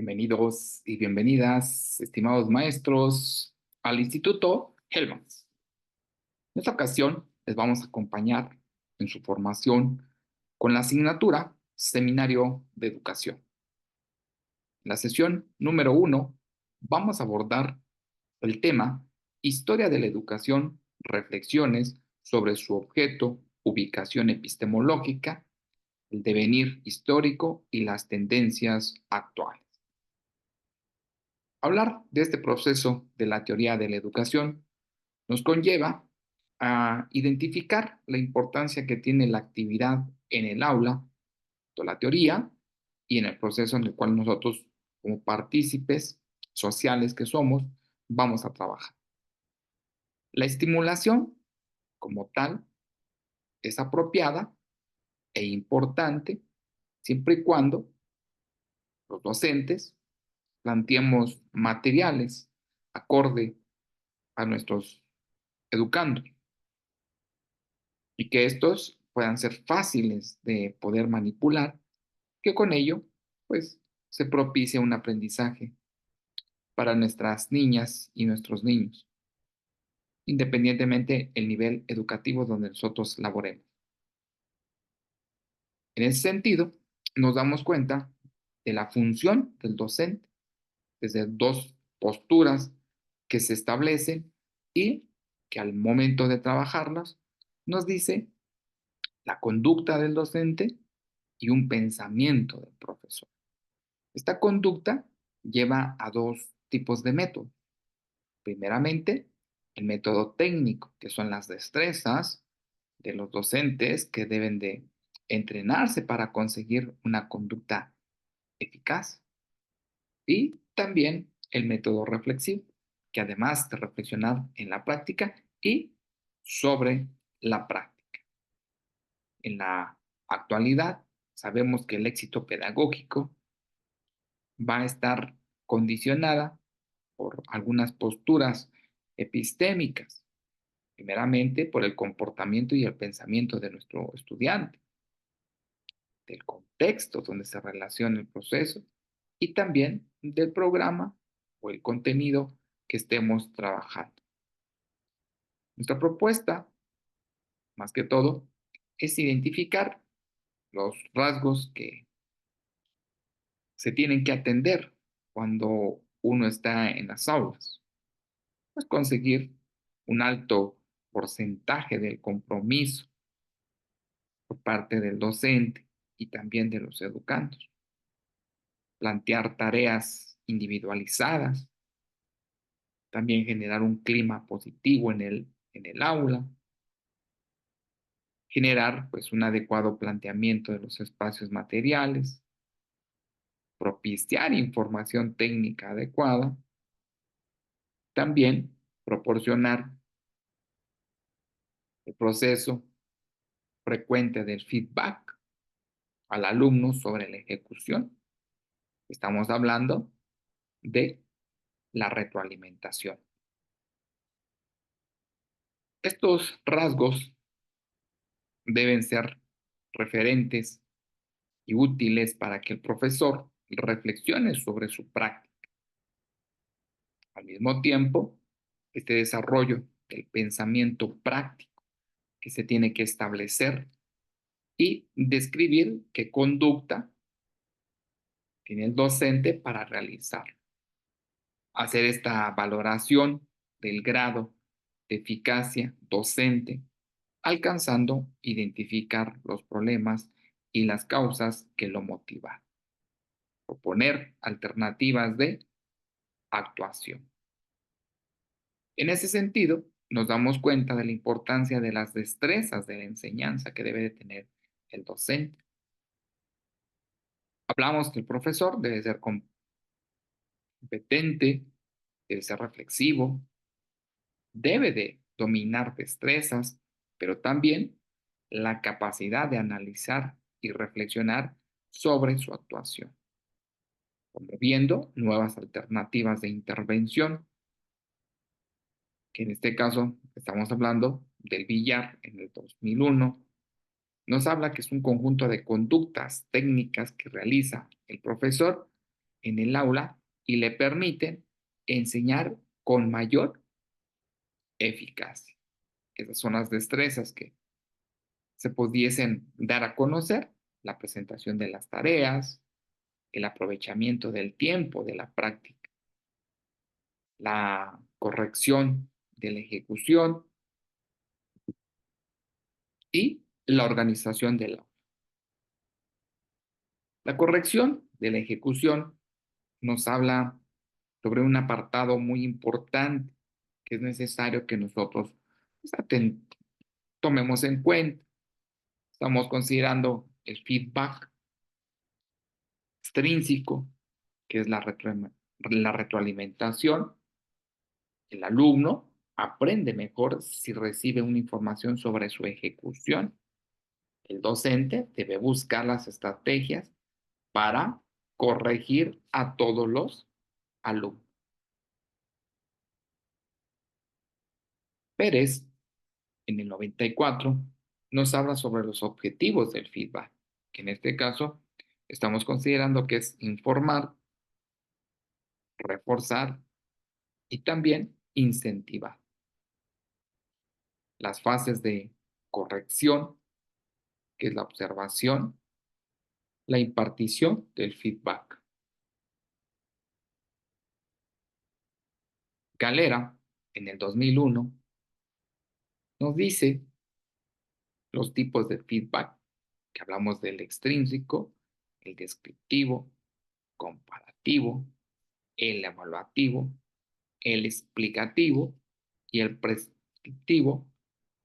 Bienvenidos y bienvenidas, estimados maestros, al Instituto Hellmans. En esta ocasión les vamos a acompañar en su formación con la asignatura Seminario de Educación. En la sesión número 1 vamos a abordar el tema Historia de la Educación, reflexiones sobre su objeto, ubicación epistemológica, el devenir histórico y las tendencias actuales. Hablar de este proceso de la teoría de la educación nos conlleva a identificar la importancia que tiene la actividad en el aula, toda la teoría, y en el proceso en el cual nosotros, como partícipes sociales que somos, vamos a trabajar. La estimulación, como tal, es apropiada e importante siempre y cuando los docentes planteemos materiales acorde a nuestros educandos y que estos puedan ser fáciles de poder manipular, que con ello, pues, se propicie un aprendizaje para nuestras niñas y nuestros niños, independientemente el nivel educativo donde nosotros laboremos. En ese sentido, nos damos cuenta de la función del docente desde dos posturas que se establecen y que al momento de trabajarlas nos dice la conducta del docente y un pensamiento del profesor. Esta conducta lleva a dos tipos de métodos. Primeramente, el método técnico, que son las destrezas de los docentes que deben de entrenarse para conseguir una conducta eficaz. Y también el método reflexivo, que además de reflexionar en la práctica y sobre la práctica. En la actualidad, sabemos que el éxito pedagógico va a estar condicionada por algunas posturas epistémicas, primeramente por el comportamiento y el pensamiento de nuestro estudiante, del contexto donde se relaciona el proceso y también del programa o el contenido que estemos trabajando. Nuestra propuesta, más que todo, es identificar los rasgos que se tienen que atender cuando uno está en las aulas. Pues conseguir un alto porcentaje del compromiso por parte del docente y también de los educandos. Plantear tareas individualizadas, también generar un clima positivo en el aula, generar pues un adecuado planteamiento de los espacios materiales, propiciar información técnica adecuada, también proporcionar el proceso frecuente del feedback al alumno sobre la ejecución. Estamos hablando de la retroalimentación. Estos rasgos deben ser referentes y útiles para que el profesor reflexione sobre su práctica. Al mismo tiempo, este desarrollo del pensamiento práctico que se tiene que establecer y describir qué conducta tiene el docente para realizar. Hacer esta valoración del grado de eficacia docente, alcanzando identificar los problemas y las causas que lo motivan. Proponer alternativas de actuación. En ese sentido, nos damos cuenta de la importancia de las destrezas de la enseñanza que debe de tener el docente. Hablamos que el profesor debe ser competente, debe ser reflexivo, debe de dominar destrezas, pero también la capacidad de analizar y reflexionar sobre su actuación, promoviendo nuevas alternativas de intervención, que en este caso estamos hablando del billar en el 2001, nos habla que es un conjunto de conductas técnicas que realiza el profesor en el aula y le permiten enseñar con mayor eficacia. Esas son las destrezas que se pudiesen dar a conocer: la presentación de las tareas, el aprovechamiento del tiempo de la práctica, la corrección de la ejecución y la organización del aula. La corrección de la ejecución nos habla sobre un apartado muy importante que es necesario que nosotros pues, tomemos en cuenta. Estamos considerando el feedback extrínseco, que es la retroalimentación. El alumno aprende mejor si recibe una información sobre su ejecución. El docente debe buscar las estrategias para corregir a todos los alumnos. Pérez, en el 94, nos habla sobre los objetivos del feedback, que en este caso estamos considerando que es informar, reforzar y también incentivar. Las fases de corrección, que es la observación, la impartición del feedback. Galera, en el 2001, nos dice los tipos de feedback, que hablamos del extrínseco, el descriptivo, comparativo, el evaluativo, el explicativo y el prescriptivo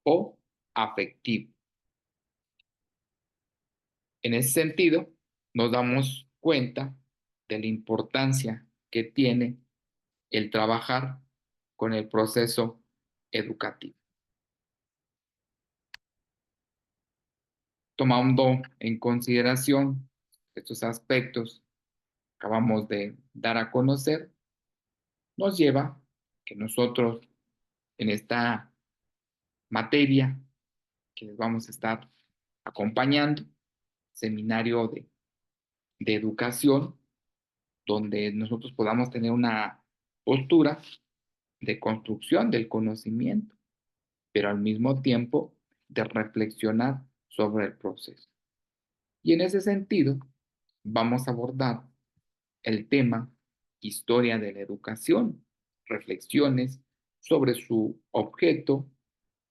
o afectivo. En ese sentido, nos damos cuenta de la importancia que tiene el trabajar con el proceso educativo. Tomando en consideración estos aspectos que acabamos de dar a conocer, nos lleva que nosotros en esta materia que les vamos a estar acompañando, seminario de educación, donde nosotros podamos tener una postura de construcción del conocimiento, pero al mismo tiempo de reflexionar sobre el proceso. Y en ese sentido, vamos a abordar el tema historia de la educación, reflexiones sobre su objeto,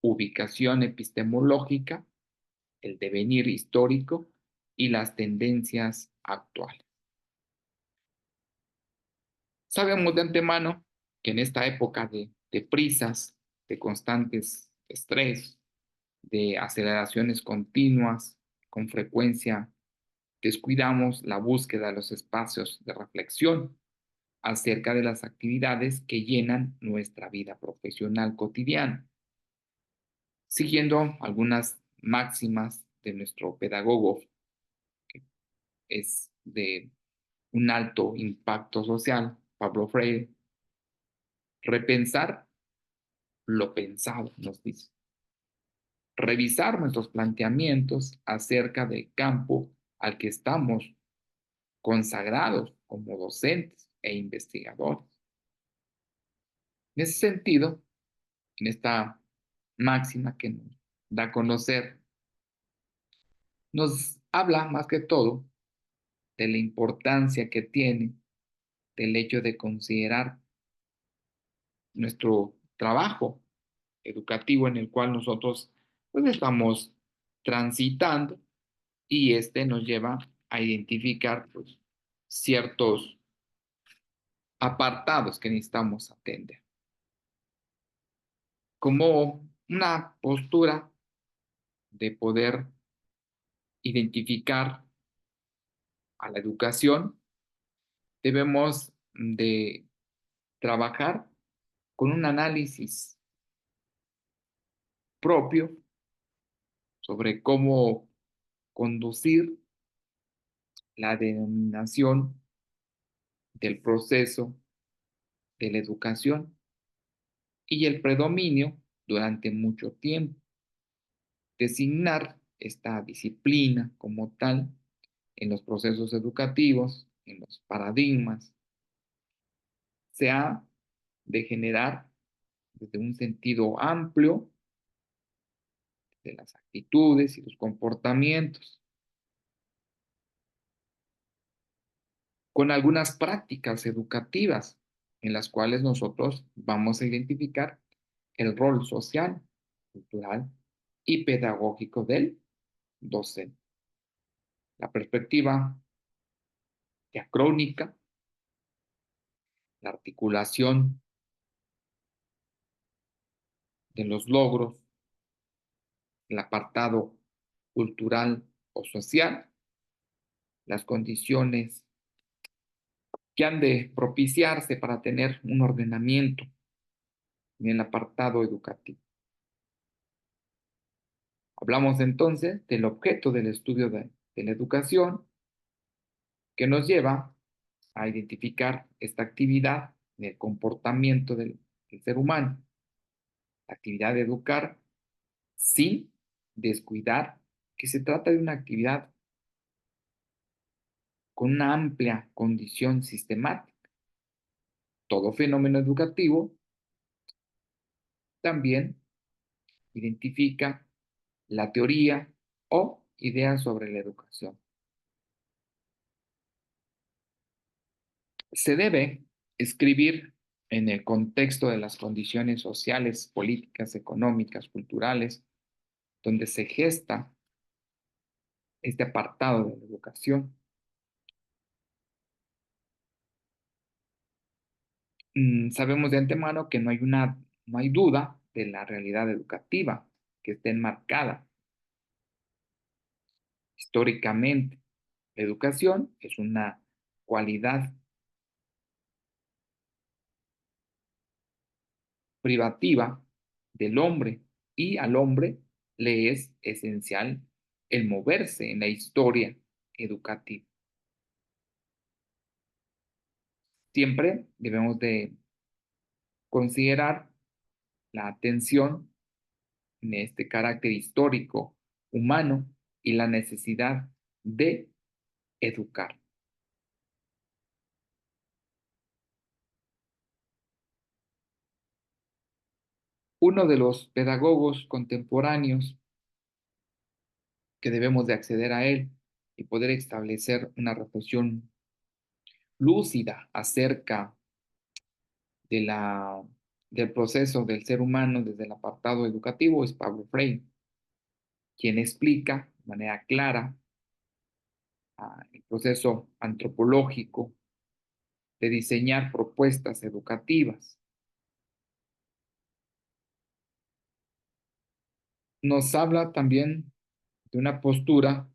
ubicación epistemológica, el devenir histórico y las tendencias actuales. Sabemos de antemano que en esta época de prisas, de constantes estrés, de aceleraciones continuas, con frecuencia descuidamos la búsqueda de los espacios de reflexión acerca de las actividades que llenan nuestra vida profesional cotidiana, siguiendo algunas máximas de nuestro pedagogo, que es de un alto impacto social, Pablo Freire. Repensar lo pensado, nos dice. Revisar nuestros planteamientos acerca del campo al que estamos consagrados como docentes e investigadores. En ese sentido, en esta máxima que nos da a conocer, nos habla más que todo de la importancia que tiene del hecho de considerar nuestro trabajo educativo en el cual nosotros pues estamos transitando, y este nos lleva a identificar pues, ciertos apartados que necesitamos atender, como una postura de poder identificar a la educación. Debemos de trabajar con un análisis propio sobre cómo conducir la denominación del proceso de la educación y el predominio durante mucho tiempo. Designar esta disciplina como tal en los procesos educativos en los paradigmas, se ha de generar desde un sentido amplio de las actitudes y los comportamientos, con algunas prácticas educativas en las cuales nosotros vamos a identificar el rol social, cultural y pedagógico del docente. La perspectiva diacrónica, la articulación de los logros, el apartado cultural o social, las condiciones que han de propiciarse para tener un ordenamiento en el apartado educativo. Hablamos entonces del objeto del estudio de la educación que nos lleva a identificar esta actividad en el comportamiento del ser humano, la actividad de educar sin descuidar que se trata de una actividad con una amplia condición sistemática. Todo fenómeno educativo también identifica la teoría o ideas sobre la educación. Se debe escribir en el contexto de las condiciones sociales, políticas, económicas, culturales, donde se gesta este apartado de la educación. Sabemos de antemano que no hay duda de la realidad educativa que esté enmarcada históricamente. La educación es una cualidad privativa del hombre y al hombre le es esencial el moverse en la historia educativa. Siempre debemos de considerar la atención en este carácter histórico humano y la necesidad de educar. Uno de los pedagogos contemporáneos que debemos de acceder a él y poder establecer una reflexión lúcida acerca de del proceso del ser humano desde el apartado educativo es Pablo Freire, quien explica de manera clara el proceso antropológico de diseñar propuestas educativas. Nos habla también de una postura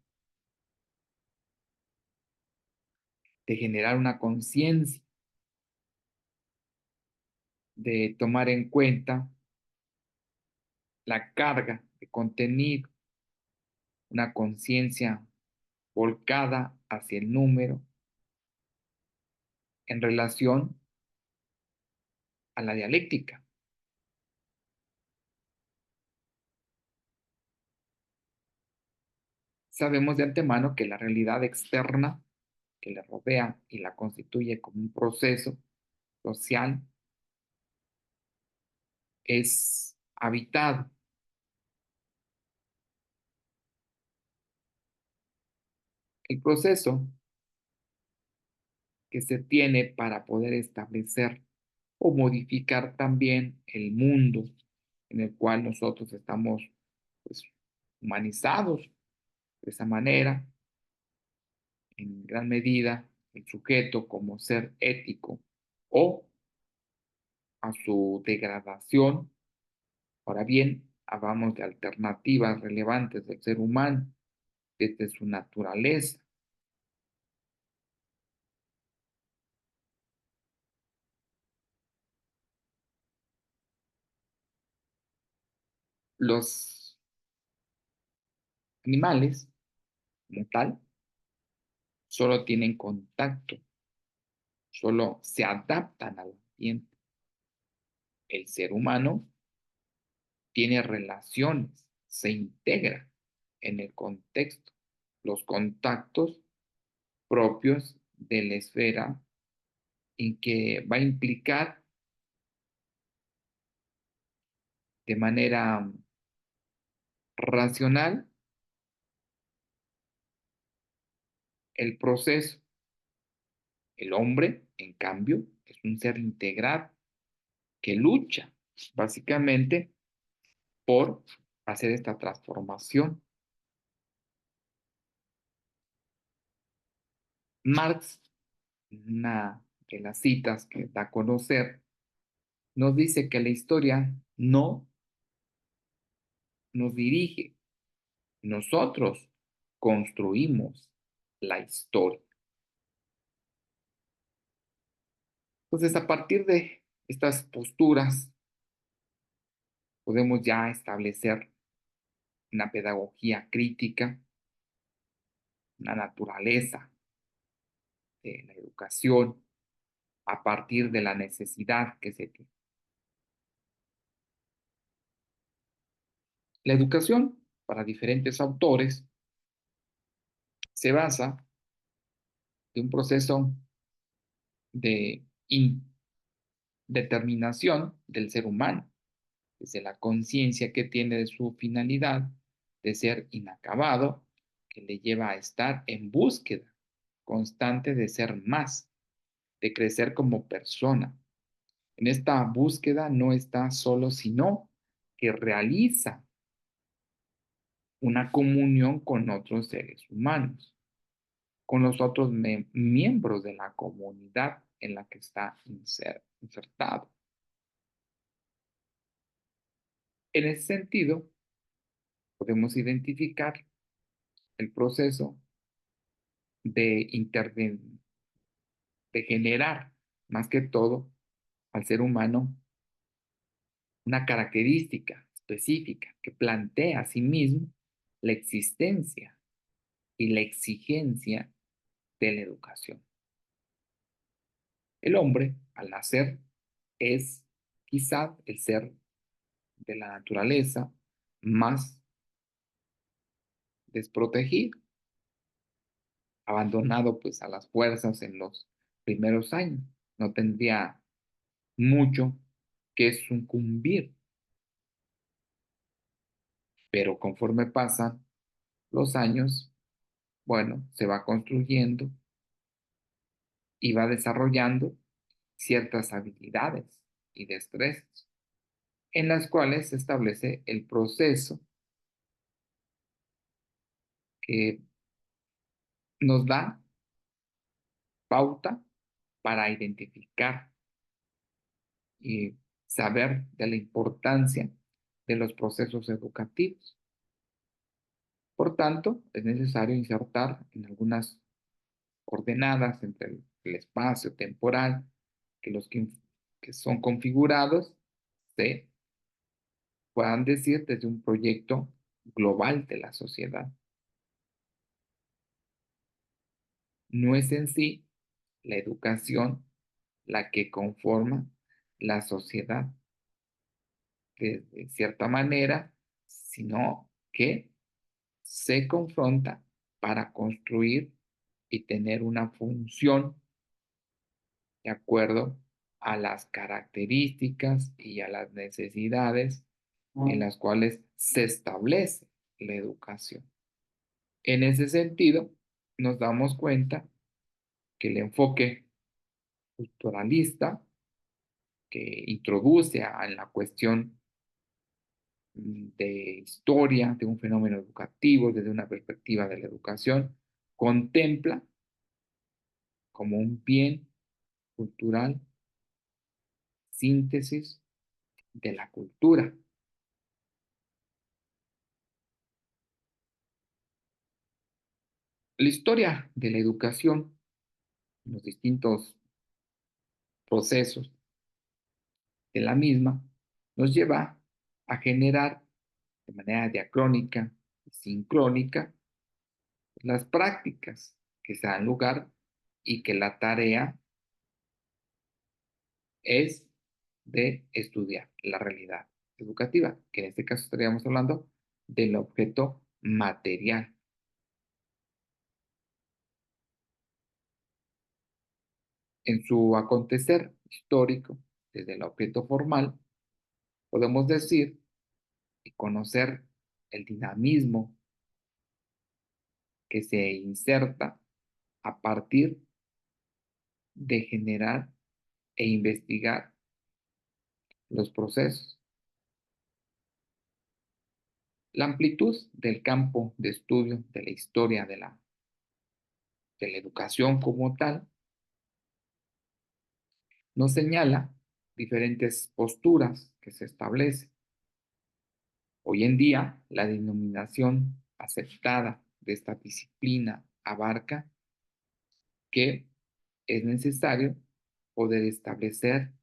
de generar una conciencia, de tomar en cuenta la carga de contenido, una conciencia volcada hacia el número en relación a la dialéctica. Sabemos de antemano que la realidad externa que le rodea y la constituye como un proceso social es habitado. El proceso que se tiene para poder establecer o modificar también el mundo en el cual nosotros estamos pues, humanizados de esa manera, en gran medida, el sujeto como ser ético o a su degradación. Ahora bien, hablamos de alternativas relevantes del ser humano desde su naturaleza. Los animales, como tal, solo tienen contacto, solo se adaptan al ambiente. El ser humano tiene relaciones, se integra en el contexto, los contactos propios de la esfera en que va a implicar de manera racional el proceso. El hombre, en cambio, es un ser integral que lucha básicamente por hacer esta transformación. Marx, en una de las citas que da a conocer, nos dice que la historia no nos dirige, nosotros construimos la historia. Entonces, a partir de estas posturas, podemos ya establecer una pedagogía crítica, una naturaleza de la educación a partir de la necesidad que se tiene. La educación, para diferentes autores, se basa en un proceso de indeterminación del ser humano, desde la conciencia que tiene de su finalidad de ser inacabado, que le lleva a estar en búsqueda constante de ser más, de crecer como persona. En esta búsqueda no está solo, sino que realiza una comunión con otros seres humanos, con los otros miembros de la comunidad en la que está insertado. En ese sentido, podemos identificar el proceso de, de generar, más que todo, al ser humano una característica específica que plantea a sí mismo la existencia y la exigencia de la educación. El hombre, al nacer, es quizá el ser de la naturaleza más desprotegido, abandonado pues a las fuerzas en los primeros años. No tendría mucho que sucumbir, pero conforme pasan los años, bueno, se va construyendo y va desarrollando ciertas habilidades y destrezas en las cuales se establece el proceso que nos da pauta para identificar y saber de la importancia de los procesos educativos. Por tanto, es necesario insertar en algunas coordenadas entre el espacio temporal que los que son configurados se puedan decir desde un proyecto global de la sociedad. No es en sí la educación la que conforma la sociedad de cierta manera, sino que se confronta para construir y tener una función de acuerdo a las características y a las necesidades en las cuales se establece la educación. En ese sentido, nos damos cuenta que el enfoque culturalista que introduce a la cuestión de historia de un fenómeno educativo desde una perspectiva de la educación, contempla como un bien cultural síntesis de la cultura. La historia de la educación, los distintos procesos de la misma, nos lleva a generar de manera diacrónica y sincrónica las prácticas que se dan lugar y que la tarea es de estudiar la realidad educativa, que en este caso estaríamos hablando del objeto material. En su acontecer histórico, desde el objeto formal, podemos decir y conocer el dinamismo que se inserta a partir de generar e investigar los procesos. La amplitud del campo de estudio de la historia de la educación como tal nos señala diferentes posturas que se establecen. Hoy en día, la denominación aceptada de esta disciplina abarca que es necesario poder establecer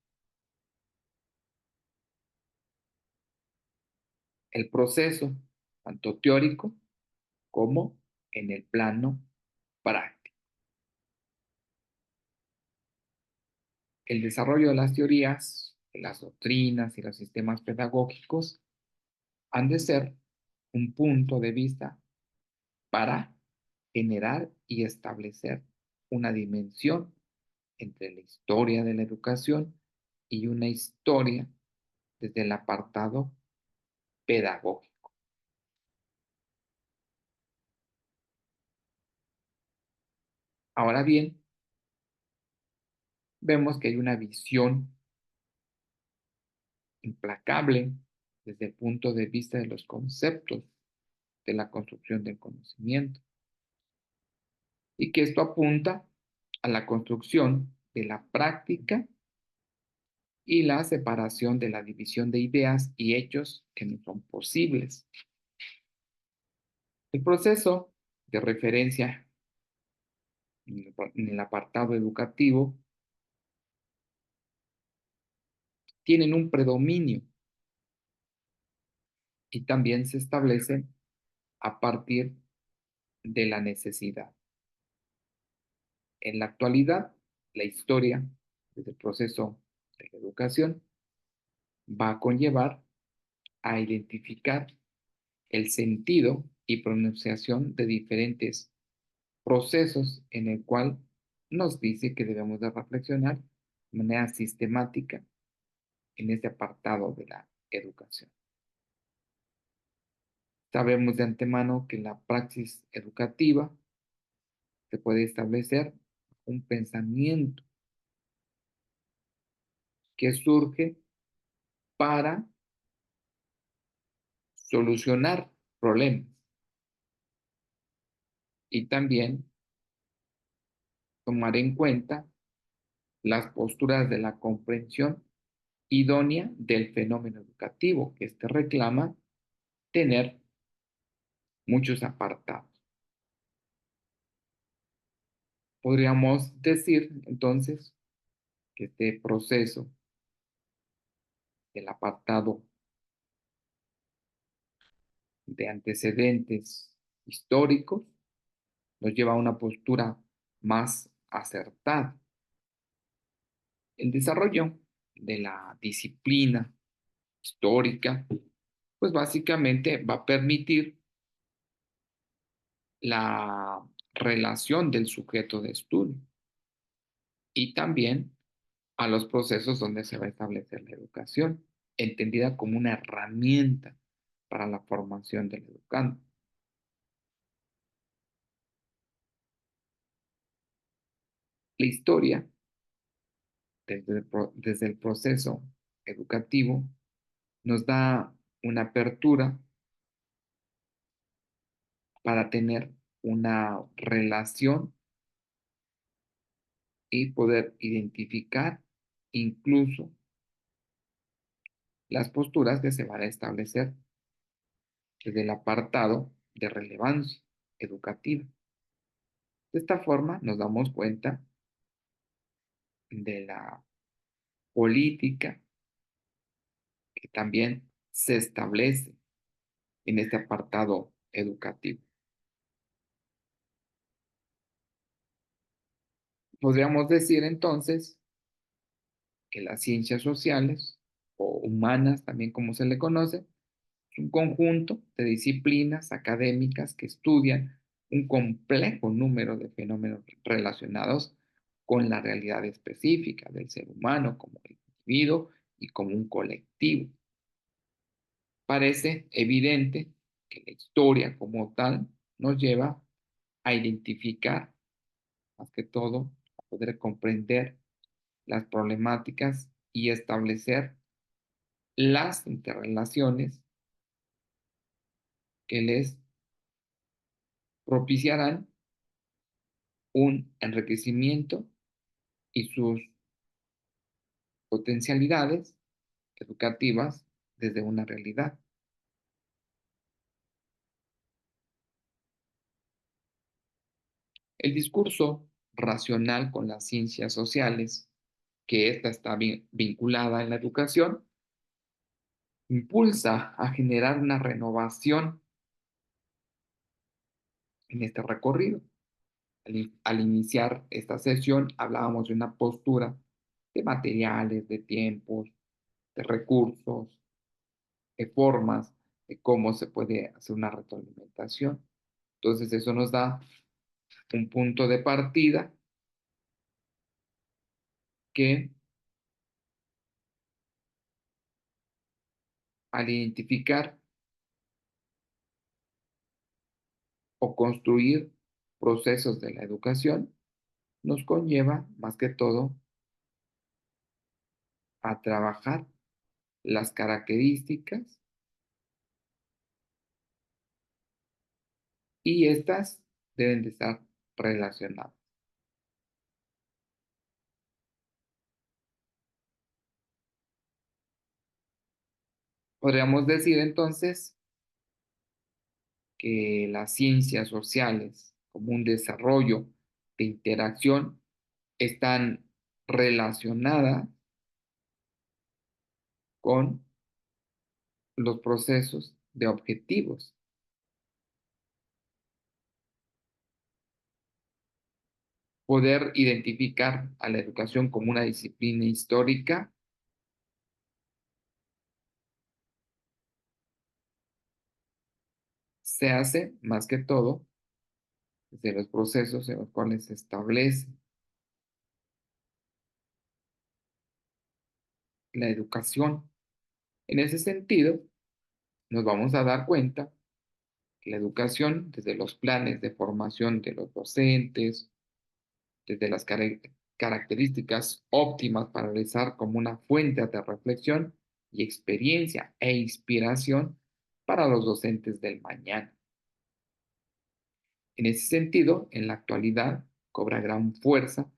el proceso, tanto teórico como en el plano práctico. El desarrollo de las teorías, de las doctrinas y los sistemas pedagógicos han de ser un punto de vista para generar y establecer una dimensión entre la historia de la educación y una historia desde el apartado pedagógico. Ahora bien, vemos que hay una visión implacable desde el punto de vista de los conceptos de la construcción del conocimiento y que esto apunta a la construcción de la práctica y la separación de la división de ideas y hechos que no son posibles. El proceso de referencia en el apartado educativo tienen un predominio y también se establece a partir de la necesidad. En la actualidad, la historia desde el proceso de la educación va a conllevar a identificar el sentido y pronunciación de diferentes procesos en el cual nos dice que debemos de reflexionar de manera sistemática en este apartado de la educación. Sabemos de antemano que en la praxis educativa se puede establecer un pensamiento que surge para solucionar problemas y también tomar en cuenta las posturas de la comprensión idónea del fenómeno educativo, que éste reclama tener muchos apartados. Podríamos decir entonces que este proceso del apartado de antecedentes históricos nos lleva a una postura más acertada. El desarrollo de la disciplina histórica, pues básicamente va a permitir la relación del sujeto de estudio y también a los procesos donde se va a establecer la educación, entendida como una herramienta para la formación del educando. La historia, desde el proceso educativo, nos da una apertura para tener una relación y poder identificar incluso las posturas que se van a establecer desde el apartado de relevancia educativa. De esta forma nos damos cuenta de la política que también se establece en este apartado educativo. Podríamos decir entonces que las ciencias sociales o humanas, también como se le conoce, es un conjunto de disciplinas académicas que estudian un complejo número de fenómenos relacionados con la realidad específica del ser humano como individuo y como un colectivo. Parece evidente que la historia como tal nos lleva a identificar, más que todo, a poder comprender las problemáticas y establecer las interrelaciones que les propiciarán un enriquecimiento y sus potencialidades educativas desde una realidad. El discurso racional con las ciencias sociales, que ésta está vinculada en la educación, impulsa a generar una renovación en este recorrido. Al iniciar esta sesión hablábamos de una postura de materiales, de tiempos, de recursos, de formas, de cómo se puede hacer una retroalimentación. Entonces eso nos da un punto de partida que al identificar o construir procesos de la educación nos conlleva más que todo a trabajar las características y estas deben de estar relacionadas. Podríamos decir entonces que las ciencias sociales como un desarrollo de interacción están relacionadas con los procesos de objetivos. Poder identificar a la educación como una disciplina histórica se hace más que todo desde los procesos en los cuales se establece la educación. En ese sentido, nos vamos a dar cuenta que la educación, desde los planes de formación de los docentes, desde las características óptimas para realizar como una fuente de reflexión y experiencia e inspiración para los docentes del mañana. En ese sentido, en la actualidad cobra gran fuerza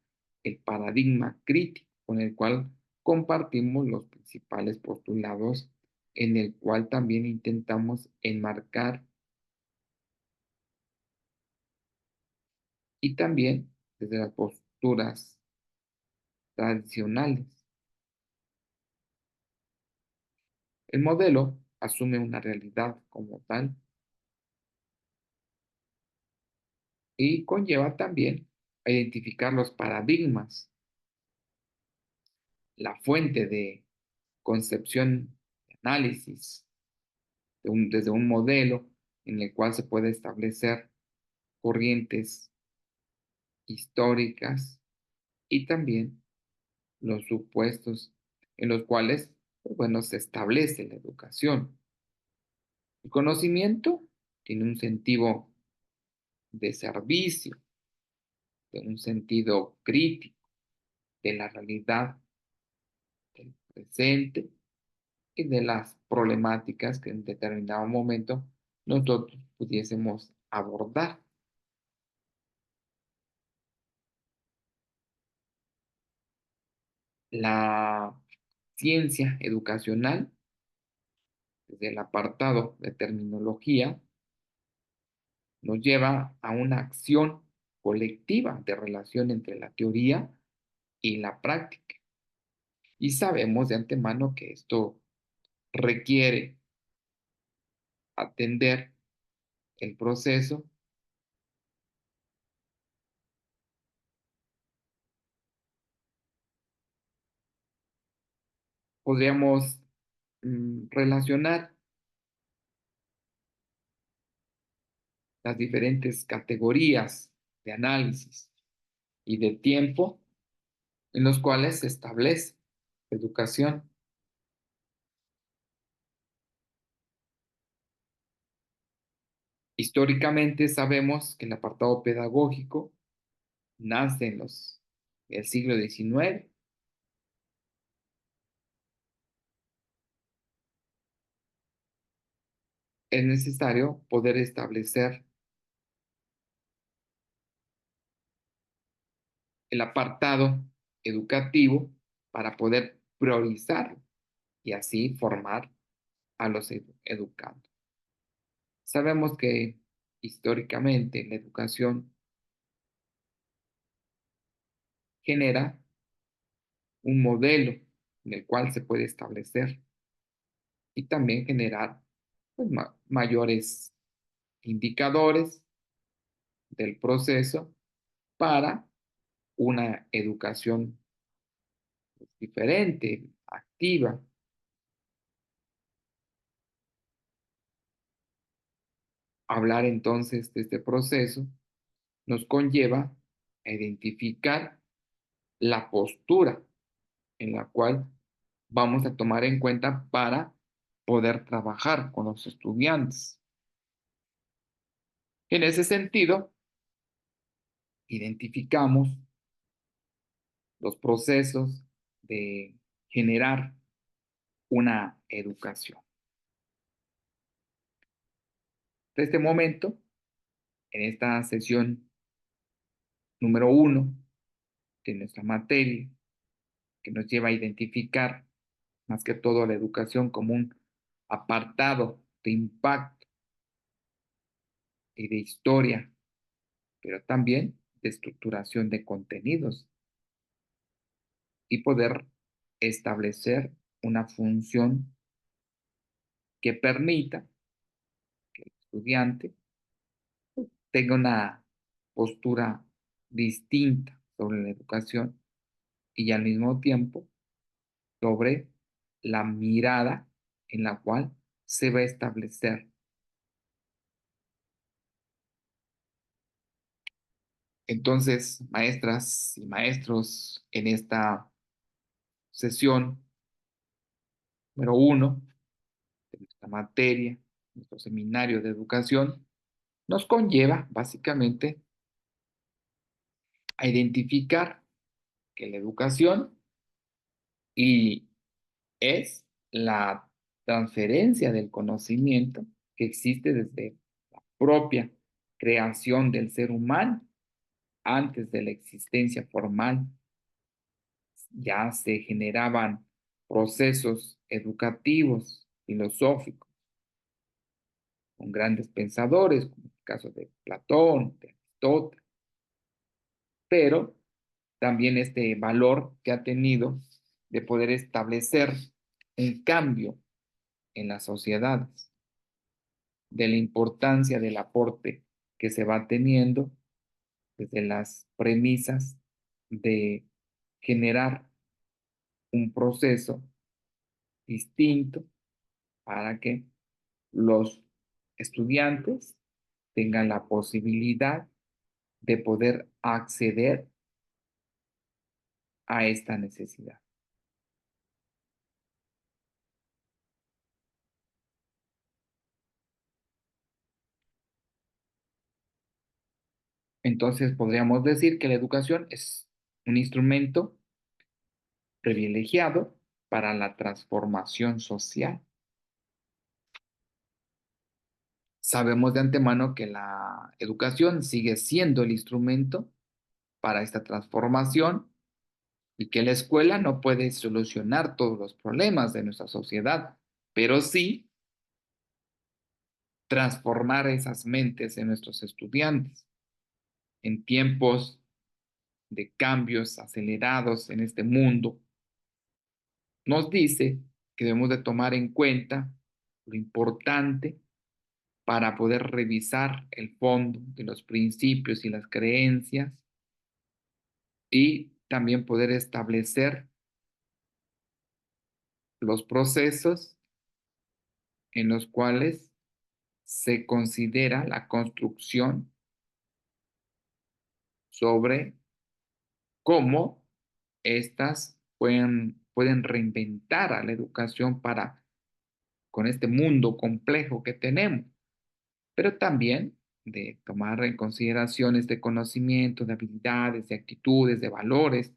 el paradigma crítico con el cual compartimos los principales postulados, en el cual también intentamos enmarcar y también desde las posturas tradicionales. El modelo asume una realidad como tal y conlleva también a identificar los paradigmas, la fuente de concepción, de análisis, desde un modelo en el cual se puede establecer corrientes históricas y también los supuestos en los cuales, pues, bueno, se establece la educación. El conocimiento tiene un sentido de servicio, de un sentido crítico de la realidad del presente y de las problemáticas que en determinado momento nosotros pudiésemos abordar. La ciencia educacional, desde el apartado de terminología, nos lleva a una acción colectiva de relación entre la teoría y la práctica. Y sabemos de antemano que esto requiere atender el proceso, podríamos relacionar las diferentes categorías de análisis y de tiempo en los cuales se establece educación. Históricamente sabemos que el apartado pedagógico nace en el siglo XIX. Es necesario poder establecer el apartado educativo para poder priorizar y así formar a los educandos. Sabemos que históricamente la educación genera un modelo en el cual se puede establecer y también generar pues, mayores indicadores del proceso para una educación diferente, activa. Hablar entonces de este proceso nos conlleva a identificar la postura en la cual vamos a tomar en cuenta para poder trabajar con los estudiantes. En ese sentido, identificamos los procesos de generar una educación. De este momento, en esta sesión número 1 de nuestra materia, que nos lleva a identificar más que todo la educación como un apartado de impacto y de historia, pero también de estructuración de contenidos y poder establecer una función que permita que el estudiante tenga una postura distinta sobre la educación y al mismo tiempo sobre la mirada en la cual se va a establecer. Entonces, maestras y maestros, en esta sesión número 1 de nuestra materia, nuestro seminario de educación, nos conlleva básicamente a identificar que la educación y es la transferencia del conocimiento que existe desde la propia creación del ser humano antes de la existencia formal. Ya se generaban procesos educativos, filosóficos, con grandes pensadores, como el caso de Platón, de Aristóteles, pero también este valor que ha tenido de poder establecer un cambio en las sociedades, de la importancia del aporte que se va teniendo desde las premisas de generar un proceso distinto para que los estudiantes tengan la posibilidad de poder acceder a esta necesidad. Entonces podríamos decir que la educación es un instrumento privilegiado para la transformación social. Sabemos de antemano que la educación sigue siendo el instrumento para esta transformación y que la escuela no puede solucionar todos los problemas de nuestra sociedad, pero sí transformar esas mentes de nuestros estudiantes en tiempos de cambios acelerados en este mundo. Nos dice que debemos de tomar en cuenta lo importante para poder revisar el fondo de los principios y las creencias y también poder establecer los procesos en los cuales se considera la construcción sobre cómo estas pueden reinventar a la educación para con este mundo complejo que tenemos, pero también de tomar en consideración este conocimiento de habilidades, de actitudes, de valores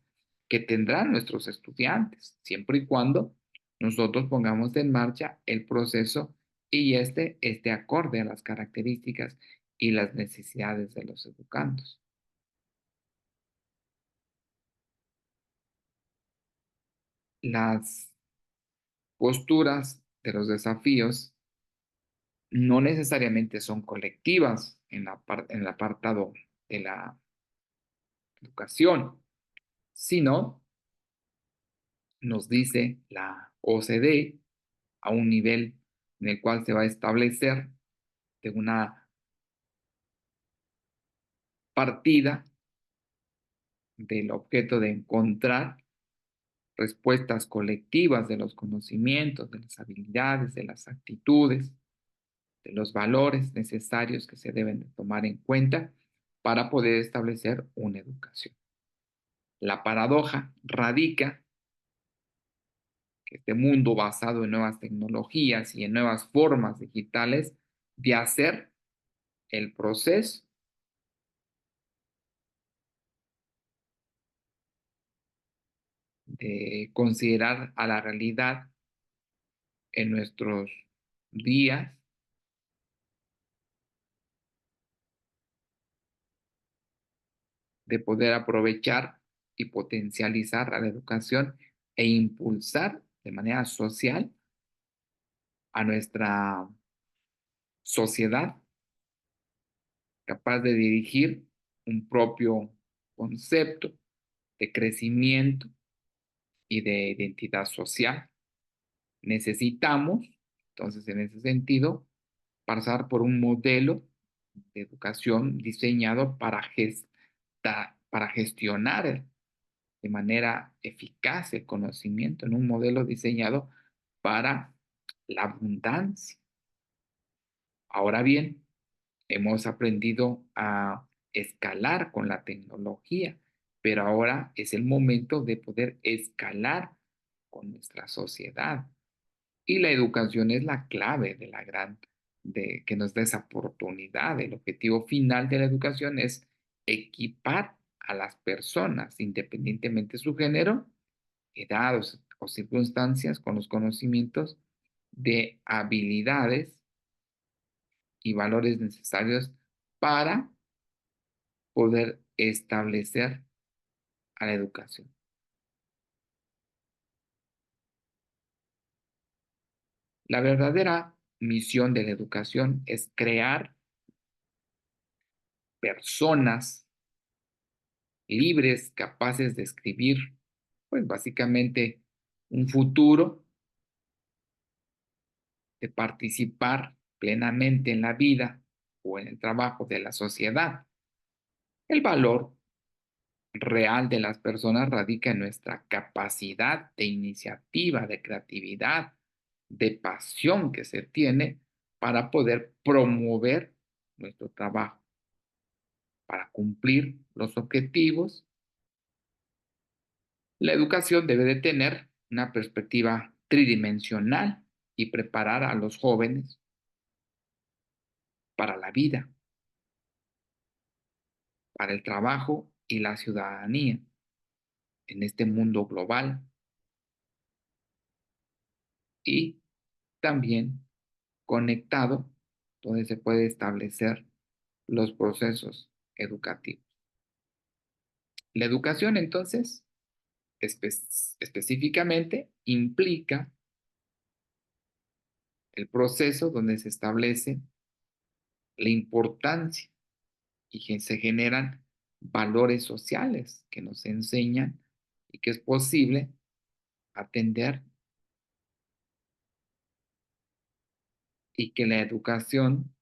que tendrán nuestros estudiantes, siempre y cuando nosotros pongamos en marcha el proceso y este esté acorde a las características y las necesidades de los educandos. Las posturas de los desafíos no necesariamente son colectivas en el apartado de la educación, sino nos dice la OCDE a un nivel en el cual se va a establecer de una partida del objeto de encontrar respuestas colectivas de los conocimientos, de las habilidades, de las actitudes, de los valores necesarios que se deben de tomar en cuenta para poder establecer una educación. La paradoja radica que este mundo basado en nuevas tecnologías y en nuevas formas digitales de hacer el proceso de considerar a la realidad en nuestros días, de poder aprovechar y potencializar a la educación e impulsar de manera social a nuestra sociedad capaz de dirigir un propio concepto de crecimiento y de identidad social. Necesitamos, entonces, en ese sentido, pasar por un modelo de educación diseñado para gestionar de manera eficaz el conocimiento, en un modelo diseñado para la abundancia. Ahora bien, hemos aprendido a escalar con la tecnología, pero ahora es el momento de poder escalar con nuestra sociedad. Y la educación es la clave de la de que nos da esa oportunidad. El objetivo final de la educación es equipar a las personas, independientemente de su género, edad o circunstancias, con los conocimientos de habilidades y valores necesarios para poder establecer a la educación. La verdadera misión de la educación es crear personas libres, capaces de escribir, pues básicamente un futuro, de participar plenamente en la vida o en el trabajo de la sociedad. El valor real de las personas radica en nuestra capacidad de iniciativa, de creatividad, de pasión que se tiene para poder promover nuestro trabajo, para cumplir los objetivos. La educación debe de tener una perspectiva tridimensional y preparar a los jóvenes para la vida, para el trabajo y la ciudadanía en este mundo global y también conectado donde se puede establecer los procesos educativos. La educación entonces específicamente implica el proceso donde se establece la importancia y que se generan valores sociales que nos enseñan y que es posible atender y que la educación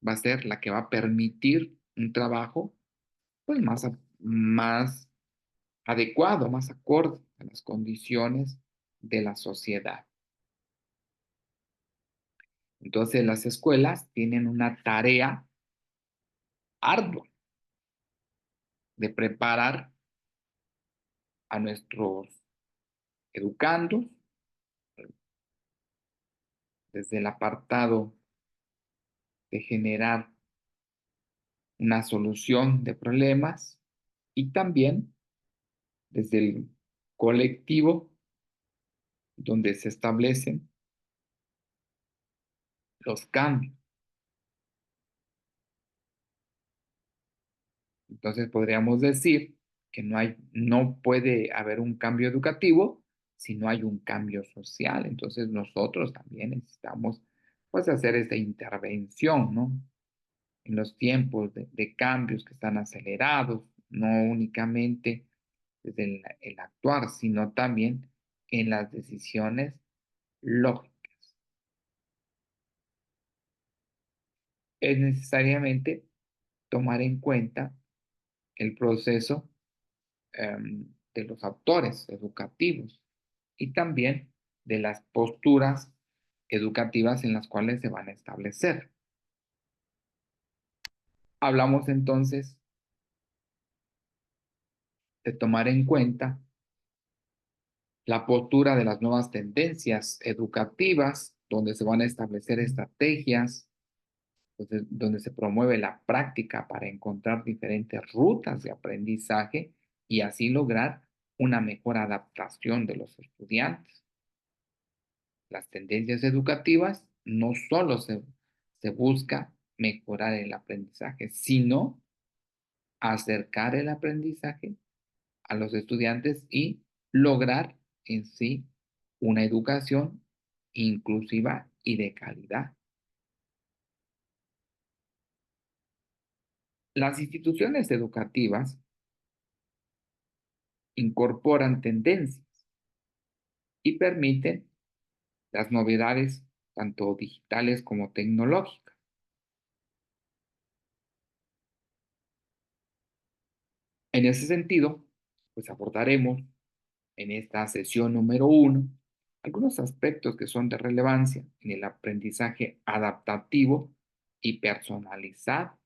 va a ser la que va a permitir un trabajo pues más adecuado, más acorde a las condiciones de la sociedad. Entonces las escuelas tienen una tarea ardua de preparar a nuestros educandos desde el apartado de generar una solución de problemas y también desde el colectivo donde se establecen los cambios. Entonces podríamos decir que no puede haber un cambio educativo si no hay un cambio social. Entonces nosotros también necesitamos pues hacer esta intervención, ¿no? En los tiempos de cambios que están acelerados, no únicamente desde el actuar, sino también en las decisiones lógicas. Es necesariamente tomar en cuenta el proceso de los autores educativos y también de las posturas educativas en las cuales se van a establecer. Hablamos entonces de tomar en cuenta la postura de las nuevas tendencias educativas, donde se van a establecer estrategias, donde se promueve la práctica para encontrar diferentes rutas de aprendizaje y así lograr una mejor adaptación de los estudiantes. Las tendencias educativas no solo se busca mejorar el aprendizaje, sino acercar el aprendizaje a los estudiantes y lograr en sí una educación inclusiva y de calidad. Las instituciones educativas incorporan tendencias y permiten las novedades tanto digitales como tecnológicas. En ese sentido, pues abordaremos en esta sesión número 1 algunos aspectos que son de relevancia en el aprendizaje adaptativo y personalizado.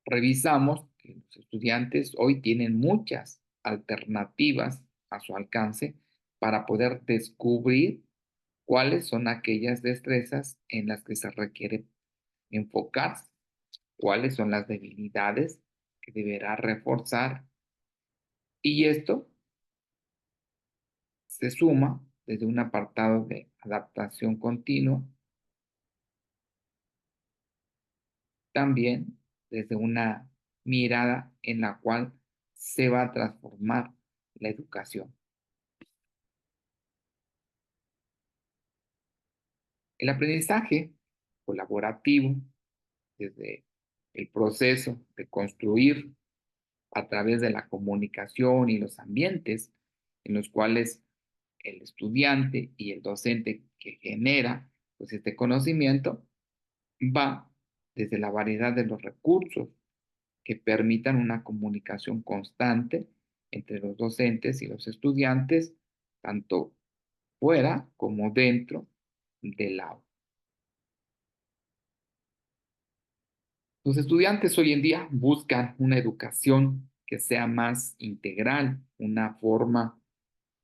Revisamos que los estudiantes hoy tienen muchas alternativas a su alcance para poder descubrir cuáles son aquellas destrezas en las que se requiere enfocarse, cuáles son las debilidades que deberá reforzar. Y esto se suma desde un apartado de adaptación continua, también desde una mirada en la cual se va a transformar la educación. El aprendizaje colaborativo, desde el proceso de construir a través de la comunicación y los ambientes en los cuales el estudiante y el docente que genera pues, este conocimiento, va desde la variedad de los recursos que permitan una comunicación constante entre los docentes y los estudiantes, tanto fuera como dentro del aula. Los estudiantes hoy en día buscan una educación que sea más integral. Una forma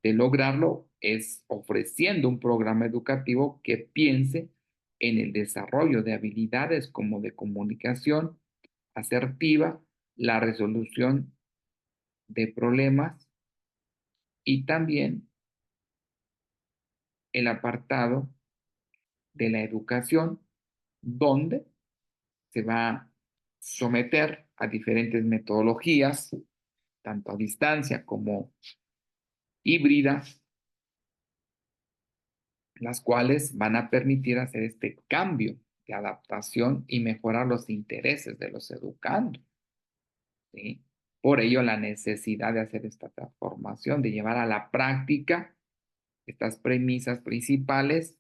de lograrlo es ofreciendo un programa educativo que piense en el desarrollo de habilidades como de comunicación asertiva, la resolución de problemas y también el apartado de la educación, donde se va a someter a diferentes metodologías, tanto a distancia como híbridas, las cuales van a permitir hacer este cambio de adaptación y mejorar los intereses de los educandos, ¿sí? Por ello, la necesidad de hacer esta transformación, de llevar a la práctica estas premisas principales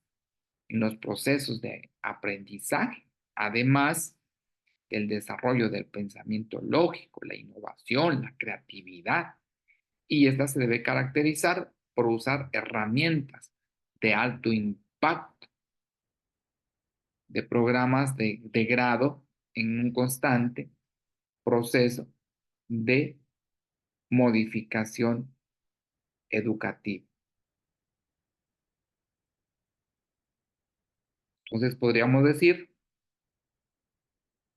en los procesos de aprendizaje, además del desarrollo del pensamiento lógico, la innovación, la creatividad. Y esta se debe caracterizar por usar herramientas de alto impacto, de programas de grado en un constante proceso de modificación educativa. Entonces podríamos decir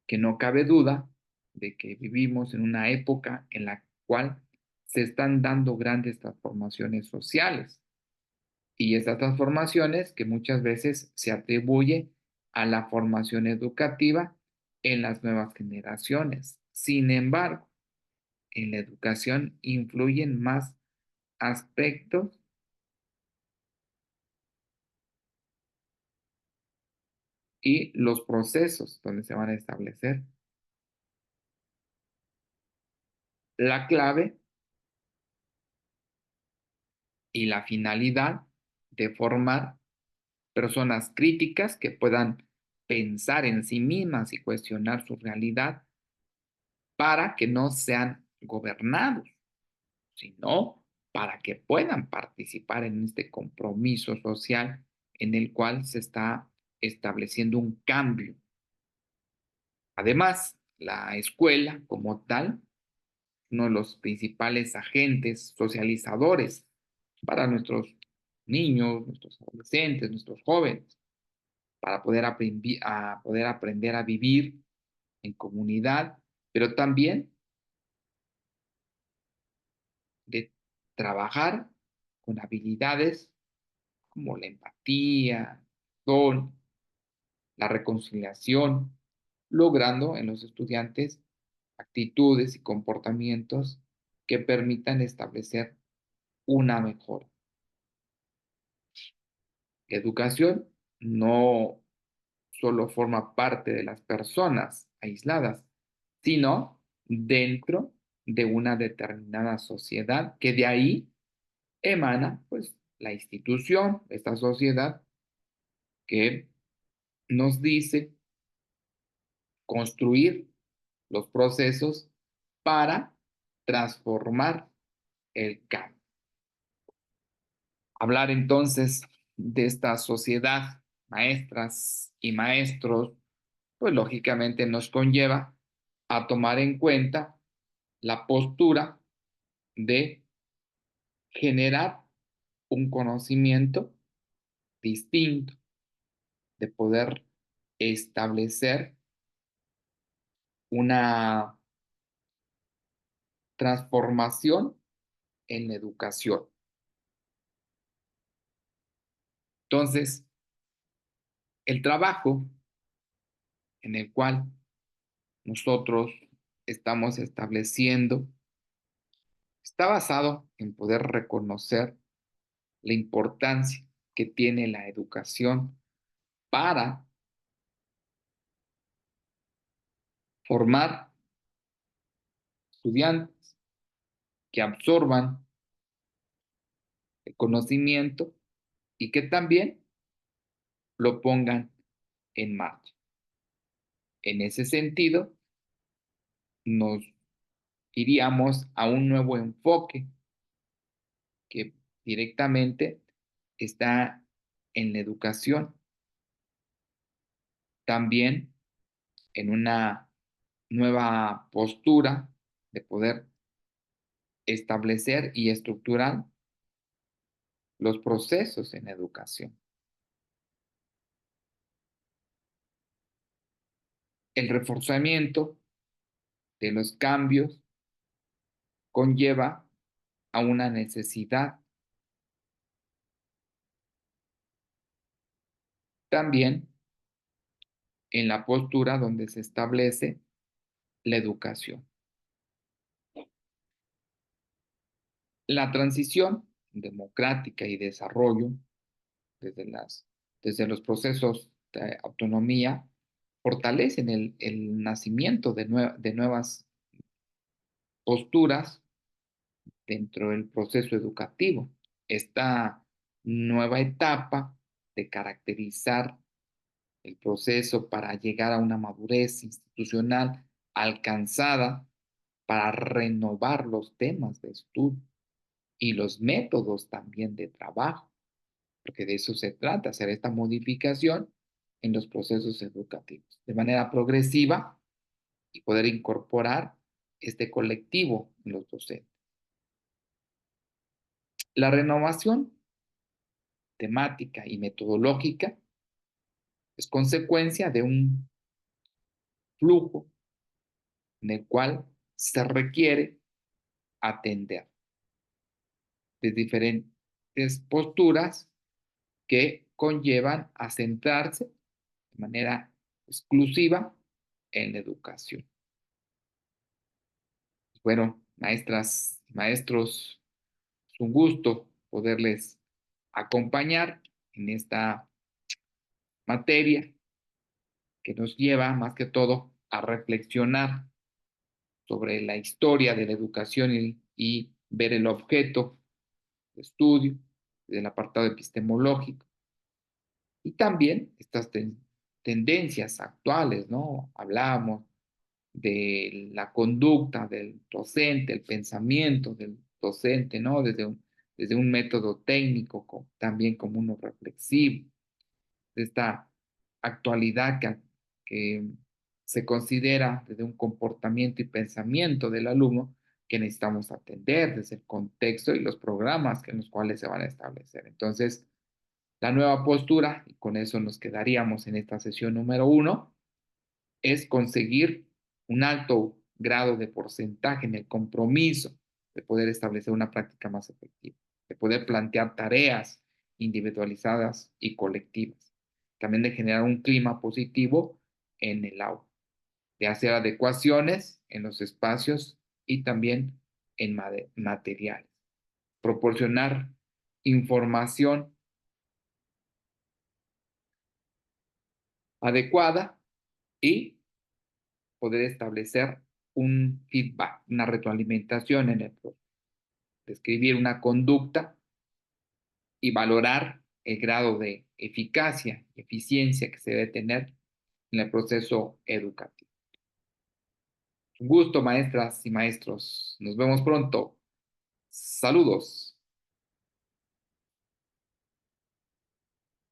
que no cabe duda de que vivimos en una época en la cual se están dando grandes transformaciones sociales y estas transformaciones que muchas veces se atribuye a la formación educativa en las nuevas generaciones. Sin embargo, en la educación influyen más aspectos y los procesos donde se van a establecer. La clave y la finalidad de formar personas críticas que puedan pensar en sí mismas y cuestionar su realidad para que no sean gobernados, sino para que puedan participar en este compromiso social en el cual se está estableciendo un cambio. Además, la escuela como tal, uno de los principales agentes socializadores para nuestros niños, nuestros adolescentes, nuestros jóvenes, para poder aprender a vivir en comunidad, pero también de trabajar con habilidades como la empatía, perdón, la reconciliación, logrando en los estudiantes actitudes y comportamientos que permitan establecer una mejora. La educación no solo forma parte de las personas aisladas, sino dentro de una determinada sociedad que de ahí emana pues la institución, esta sociedad que nos dice construir los procesos para transformar el cambio. Hablar entonces de esta sociedad, maestras y maestros, pues lógicamente nos conlleva a tomar en cuenta la postura de generar un conocimiento distinto, de poder establecer una transformación en la educación. Entonces, el trabajo en el cual nosotros estamos estableciendo está basado en poder reconocer la importancia que tiene la educación para formar estudiantes que absorban el conocimiento y que también lo pongan en marcha. En ese sentido, nos iríamos a un nuevo enfoque que directamente está en la educación, también en una nueva postura de poder establecer y estructurar los procesos en educación. El reforzamiento de los cambios conlleva a una necesidad también en la postura donde se establece la educación. La transición democrática y desarrollo desde, desde los procesos de autonomía fortalecen el nacimiento de nuevas posturas dentro del proceso educativo. Esta nueva etapa de caracterizar el proceso para llegar a una madurez institucional alcanzada para renovar los temas de estudio y los métodos también de trabajo, porque de eso se trata, hacer esta modificación en los procesos educativos de manera progresiva y poder incorporar este colectivo en los docentes. La renovación temática y metodológica es consecuencia de un flujo en el cual se requiere atender de diferentes posturas que conllevan a centrarse de manera exclusiva en la educación. Bueno, maestras y maestros, es un gusto poderles acompañar en esta materia que nos lleva más que todo a reflexionar sobre la historia de la educación y ver el objeto de estudio del apartado epistemológico y también estas tendencias actuales, ¿no? Hablamos de la conducta del docente, el pensamiento del docente, ¿no? Desde un método técnico, también como uno reflexivo, de esta actualidad que se considera desde un comportamiento y pensamiento del alumno que necesitamos atender desde el contexto y los programas en los cuales se van a establecer. Entonces, la nueva postura, y con eso nos quedaríamos en esta sesión número 1, es conseguir un alto grado de porcentaje en el compromiso de poder establecer una práctica más efectiva, de poder plantear tareas individualizadas y colectivas, también de generar un clima positivo en el aula, de hacer adecuaciones en los espacios y también en materiales, proporcionar información adecuada y poder establecer un feedback, una retroalimentación en el proceso, describir una conducta y valorar el grado de eficacia y eficiencia que se debe tener en el proceso educativo. Un gusto, maestras y maestros. Nos vemos pronto. Saludos.